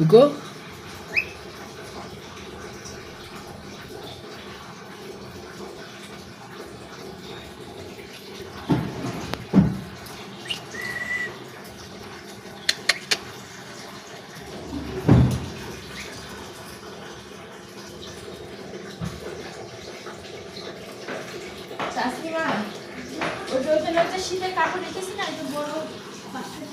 শুকো শাশুড়ি মা ওই যে ওখানে একটা শীতের কাপড় রেখেছি না, একটু বড় বাচ্চা